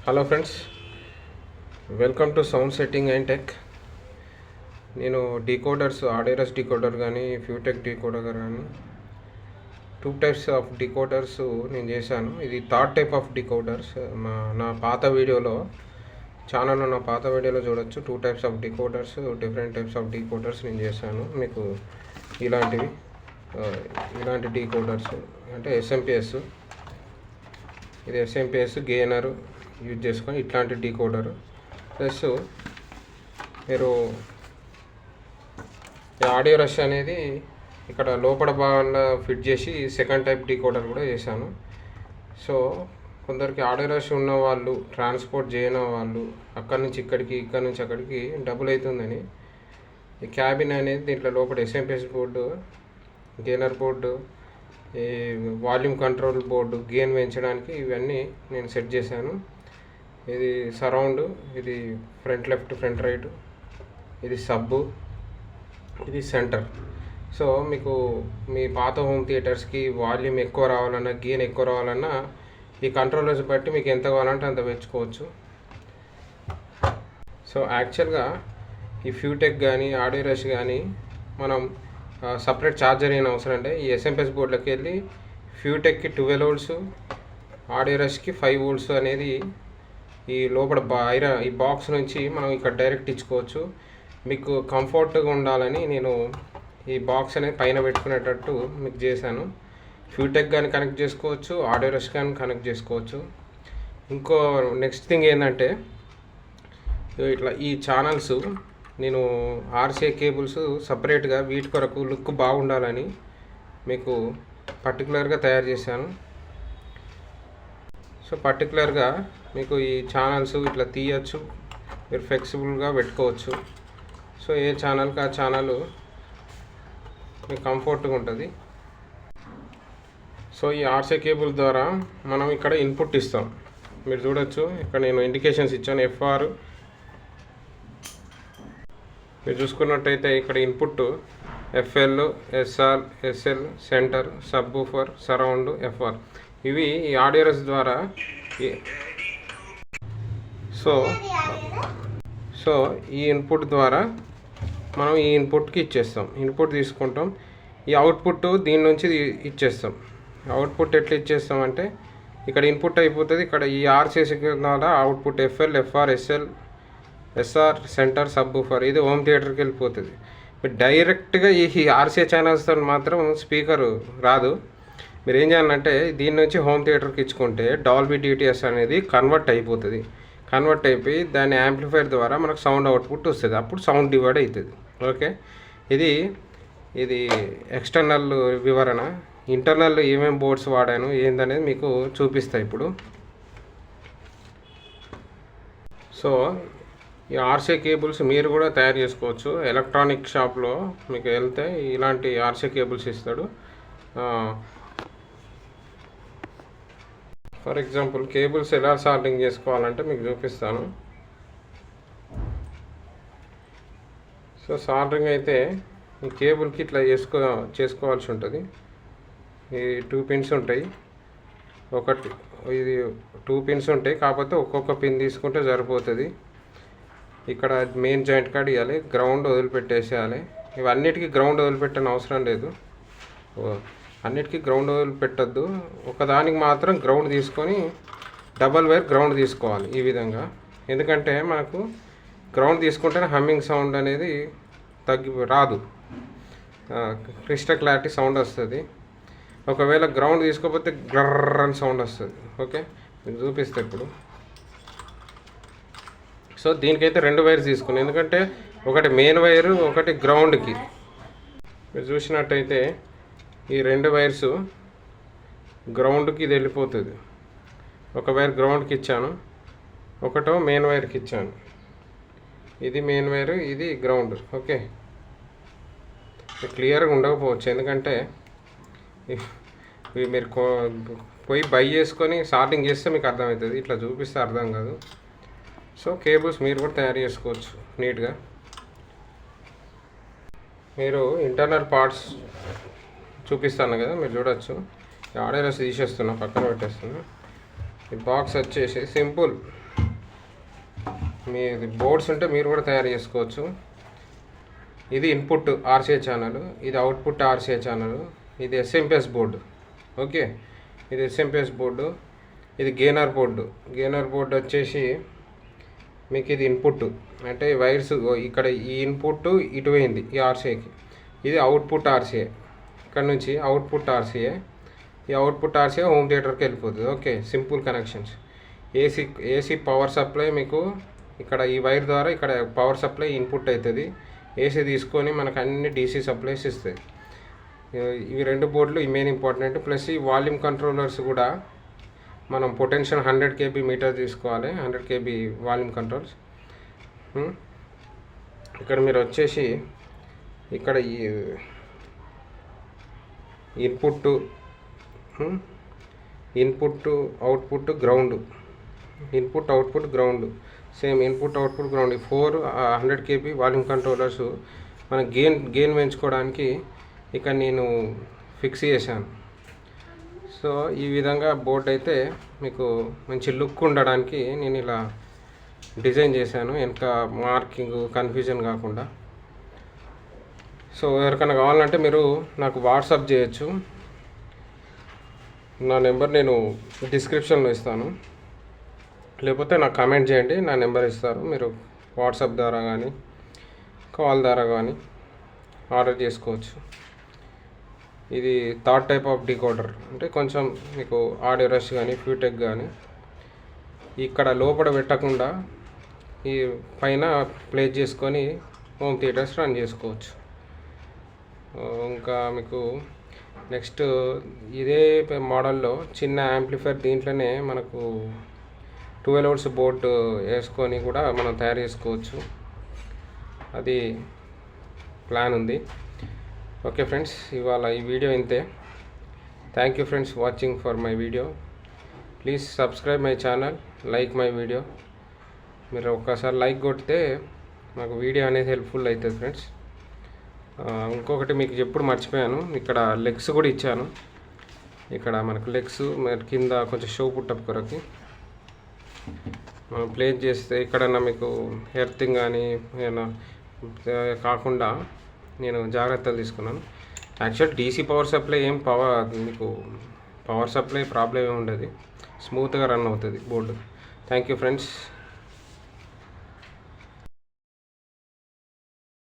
Hello friends, welcome to sound setting and tech. నేను decoders, ఆర్డీఆర్ఎస్ decoder కానీ ఫ్యూటెక్ decoder కానీ 2 types of decoders నేను చేశాను. ఇది థర్డ్ టైప్ ఆఫ్ డీకోడర్స్. నా పాత వీడియోలో చూడొచ్చు. 2 types of decoders, different types of decoders నేను చేశాను. మీకు ఇలాంటి డీకోడర్స్ అంటే ఎస్ఎంపిఎస్, ఇది ఎస్ఎంపిఎస్ గెయినర్ యూజ్ చేసుకొని ఇట్లాంటి డీకోడర్. ప్లస్ మీరు ఆడియో రష్ అనేది ఇక్కడ లోపల భాగంలో ఫిట్ చేసి సెకండ్ టైప్ డీకోడర్ కూడా చేశాను. సో కొందరికి ఆడియో రష్ ఉన్న వాళ్ళు, ట్రాన్స్పోర్ట్ చేయని వాళ్ళు, అక్కడి నుంచి ఇక్కడికి, ఇక్కడి నుంచి అక్కడికి డబుల్ అవుతుందని ఈ క్యాబిన్ అనేది దీంట్లో లోపల ఎస్ఎంపిఎస్ బోర్డు, గెయినర్ బోర్డు, ఈ వాల్యూమ్ కంట్రోల్ బోర్డు, గెయిన్ పెంచడానికి ఇవన్నీ నేను సెట్ చేశాను. ఇది సరౌండ్, ఇది ఫ్రంట్ లెఫ్ట్, ఫ్రంట్ రైట్, ఇది సబ్బు, ఇది సెంటర్. సో మీకు మీ పాత హోమ్ థియేటర్స్కి వాల్యూమ్ ఎక్కువ రావాలన్నా, గెయిన్ ఎక్కువ రావాలన్నా ఈ కంట్రోలర్స్ బట్టి మీకు ఎంత కావాలంటే అంత పెంచుకోవచ్చు. సో యాక్చువల్గా ఈ ఫ్యూటెక్ కానీ ఆడియో రష్ కానీ మనం సపరేట్ ఛార్జర్ అయిన అవసరం అంటే ఈ ఎస్ఎంపిఎస్ బోర్డులోకి వెళ్ళి ఫ్యూటెక్కి 12 వోల్ట్స్, ఆడియో రష్కి 5 వోల్ట్స్ అనేది ఈ లోపల ఈ బాక్స్ నుంచి మనం ఇక్కడ డైరెక్ట్ ఇచ్చుకోవచ్చు. మీకు కంఫర్ట్గా ఉండాలని నేను ఈ బాక్స్ అనేది పైన పెట్టుకునేటట్టు మీకు చేశాను. ఫ్యూటెక్ కానీ కనెక్ట్ చేసుకోవచ్చు, ఆడియో రష్ కానీ కనెక్ట్ చేసుకోవచ్చు. ఇంకో నెక్స్ట్ థింగ్ ఏంటంటే ఇట్లా ఈ ఛానల్స్ నేను ఆర్సీఏ కేబుల్స్ సపరేట్గా వీటి కొరకు లుక్ బాగుండాలని మీకు పర్టికులర్గా తయారు చేశాను. సో పర్టికులర్గా మీకు ఈ ఛానల్స్ ఇట్లా తీయచ్చు, మీరు ఫ్లెక్సిబుల్గా పెట్టుకోవచ్చు. సో ఏ ఛానల్కి ఆ ఛానల్ మీకు కంఫర్ట్గా ఉంటుంది. సో ఈ ఆర్సీఏ కేబుల్ ద్వారా మనం ఇక్కడ ఇన్పుట్ ఇస్తాం. మీరు చూడొచ్చు, ఇక్కడ నేను ఇండికేషన్స్ ఇచ్చాను. ఎఫ్ఆర్ మీరు చూసుకున్నట్టయితే ఇక్కడ input FL, SR, SL, centre, subwoofer, surround, FR ఇవి ఈ ఆడియో రష్ ద్వారా సో ఈ ఇన్పుట్ ద్వారా మనం ఈ ఇన్పుట్కి ఇచ్చేస్తాం. ఇన్పుట్ తీసుకుంటాం, ఈ అవుట్పుట్ దీని నుంచి ఇచ్చేస్తాం. అవుట్పుట్ ఎట్లా ఇచ్చేస్తామంటే ఇక్కడ ఇన్పుట్ అయిపోతుంది, ఇక్కడ ఈ ఆర్సీసీ ద్వారా output FL, FR, SR, centre, subwoofer ఇది హోమ్ థియేటర్కి వెళ్ళిపోతుంది. డైరెక్ట్గా ఈ ఆర్సీఏ ఛానల్స్తో మాత్రం స్పీకర్ రాదు. మీరు ఏం చేయాలంటే దీని నుంచి హోమ్ థియేటర్కి ఇచ్చుకుంటే డాల్బీ డిటిఎస్ అనేది కన్వర్ట్ అయిపోతుంది. కన్వర్ట్ అయిపోయి దాని యాంప్లిఫైర్ ద్వారా మనకు సౌండ్ అవుట్పుట్ వస్తుంది. అప్పుడు సౌండ్ డివైడ్ అవుతుంది. ఓకే, ఇది ఎక్స్టర్నల్ వివరణ. ఇంటర్నల్ ఏమేమి బోర్డ్స్ వాడాను ఏందనేది మీకు చూపిస్తాయి ఇప్పుడు. సో ఈ ఆర్సీఏ కేబుల్స్ మీరు కూడా తయారు చేసుకోవచ్చు. ఎలక్ట్రానిక్ షాప్లో మీకు వెళ్తే ఇలాంటి ఆర్సీఏ కేబుల్స్ ఇస్తాడు. ఫర్ ఎగ్జాంపుల్ కేబుల్స్ ఎలా సాల్డింగ్ చేసుకోవాలంటే మీకు చూపిస్తాను. సో సాల్డరింగ్ అయితే ఈ కేబుల్కి ఇట్లా చేసుకోవాల్సి ఉంటుంది. ఈ 2 పిన్స్ ఉంటాయి, ఇది 2 పిన్స్ ఉంటాయి. కాకపోతే ఒక్కొక్క పిన్ తీసుకుంటే సరిపోతుంది. ఇక్కడ మెయిన్ జాయింట్ కాడ ఇవ్వాలి, గ్రౌండ్ వదిలిపెట్టేసేయాలి. ఇవన్నిటికీ గ్రౌండ్ వదిలిపెట్టని అవసరం లేదు, అన్నిటికీ గ్రౌండ్ వదిలిపెట్టద్దు. ఒకదానికి మాత్రం గ్రౌండ్ తీసుకొని డబల్ వైర్ గ్రౌండ్ తీసుకోవాలి ఈ విధంగా. ఎందుకంటే మనకు గ్రౌండ్ తీసుకుంటేనే హమ్మింగ్ సౌండ్ అనేది రాదు, క్రిస్టల్ క్లారిటీ సౌండ్ వస్తుంది. ఒకవేళ గ్రౌండ్ తీసుకోకపోతే గ్రర్ అని సౌండ్ వస్తుంది. ఓకే, మీకు చూపిస్తే ఇప్పుడు. సో దీనికైతే 2 వైర్స్ తీసుకున్నాను, ఎందుకంటే ఒకటి మెయిన్ వైరు, ఒకటి గ్రౌండ్కి. మీరు చూసినట్టయితే ఈ 2 వైర్స్ గ్రౌండ్కి ఇది వెళ్ళిపోతుంది. ఒక వైర్ గ్రౌండ్కి ఇచ్చాను, ఒకటో మెయిన్ వైర్కి ఇచ్చాను. ఇది మెయిన్ వైరు, ఇది గ్రౌండ్. ఓకే, క్లియర్గా ఉండకపోవచ్చు, ఎందుకంటే ఇవి మీరు పోయి బై చేసుకొని సార్టింగ్ చేస్తే మీకు అర్థమవుతుంది. ఇట్లా చూపిస్తే అర్థం కాదు. సో కేబుల్స్ మీరు కూడా తయారు చేసుకోవచ్చు నీట్గా. మీరు ఇంటర్నల్ పార్ట్స్ చూపిస్తాను కదా, మీరు చూడొచ్చు. ఆడియో రష్ తీసేస్తున్నా, పక్కన పెట్టేస్తున్నా. ఈ బాక్స్ వచ్చేసి సింపుల్ మీది బోర్డ్స్ ఉంటే మీరు కూడా తయారు చేసుకోవచ్చు. ఇది ఇన్పుట్ ఆర్సిఏ ఛానల్, ఇది అవుట్పుట్ ఆర్సిఏ ఛానల్, ఇది ఎస్ఎంపిఎస్ బోర్డు. ఓకే, ఇది ఎస్ఎంపిఎస్ బోర్డు, ఇది గెయినర్ బోర్డు. గెయినర్ బోర్డు వచ్చేసి మీకు ఇది ఇన్పుట్ అంటే వైర్స్ ఇక్కడ ఈ ఇన్పుట్ ఇటు పోయింది ఈ ఆర్సిఏకి. ఇది అవుట్పుట్ ఆర్సిఏ, ఇక్కడ నుంచి అవుట్పుట్ ఆర్సిఏ. ఈ అవుట్పుట్ ఆర్సిఏ హోమ్ థియేటర్కి వెళ్ళిపోతుంది. Okay, simple connections. AC power supply మీకు ఇక్కడ ఈ వైర్ ద్వారా ఇక్కడ పవర్ సప్లై ఇన్పుట్ అవుతుంది. ఏసీ తీసుకొని మనకు అన్ని డీసీ సప్లైస్ ఇస్తాయి. ఇవి రెండు బోర్డులు ఈ మెయిన్ ఇంపార్టెంట్. ప్లస్ ఈ వాల్యూమ్ కంట్రోలర్స్ కూడా మనం పొటెన్షియల్ 100 kb మీటర్ తీసుకోవాలి. 100 kb వాల్యూమ్ కంట్రోల్స్. ఇక్కడ మీరు వచ్చేసి ఇక్కడ ఈ input output ground, input output ground, same input output ground. 100 kb volume controllers మన గెయిన్ పెంచుకోవడానికి ఇక్కడ నేను ఫిక్స్ చేశాను. సో ఈ విధంగా బోర్డ్ అయితే మీకు మంచి లుక్ ఉండడానికి నేను ఇలా డిజైన్ చేశాను, వెనక మార్కింగ్ కన్ఫ్యూజన్ కాకుండా. సో ఎవరికైనా కావాలంటే మీరు నాకు వాట్సాప్ చేయొచ్చు. నా నెంబర్ నేను డిస్క్రిప్షన్లో ఇస్తాను, లేకపోతే నాకు కామెంట్ చేయండి, నా నెంబర్ ఇస్తారు. మీరు వాట్సాప్ ద్వారా కానీ కాల్ ద్వారా కానీ ఆర్డర్ చేసుకోవచ్చు. ఇది థర్డ్ టైప్ ఆఫ్ డీకోడర్, అంటే కొంచెం మీకు ఆడియో రష్ కానీ ఫ్యూటెక్ కానీ ఇక్కడ లోపల పెట్టకుండా ఈ పైన ప్లేస్ చేసుకొని హోమ్ థియేటర్స్ రన్ చేసుకోవచ్చు. ఇంకా మీకు నెక్స్ట్ ఇదే మోడల్లో చిన్న యాంప్లిఫైర్, దీంట్లోనే మనకు 12 volts బోర్డు వేసుకొని కూడా మనం తయారు చేసుకోవచ్చు. అది ప్లాన్ ఉంది. ఓకే ఫ్రెండ్స్, ఇవాళ ఈ వీడియో ఇంతే. Thank you friends watching for my video. Please subscribe my channel, like my video. మీరు ఒక్కసారి లైక్ కొడితే మాకు వీడియో అనేది హెల్ప్ఫుల్ అవుతుంది ఫ్రెండ్స్. ఇంకొకటి మీకు ఎప్పుడు మర్చిపోయాను, ఇక్కడ లెగ్స్ కూడా ఇచ్చాను. ఇక్కడ మనకు లెగ్స్ కింద కొంచెం షో పుట్టప్ కొరకి మనం ప్లేస్ చేస్తే ఎక్కడన్నా మీకు ఎర్తింగ్ కానీ ఏమైనా కాకుండా నేను జాగ్రత్తలు తీసుకున్నాను. యాక్చువల్ డీసీ పవర్ సప్లై మీకు పవర్ సప్లై ప్రాబ్లం ఏమి ఉండదు, స్మూత్గా రన్ అవుతుంది బోర్డు. Thank you friends.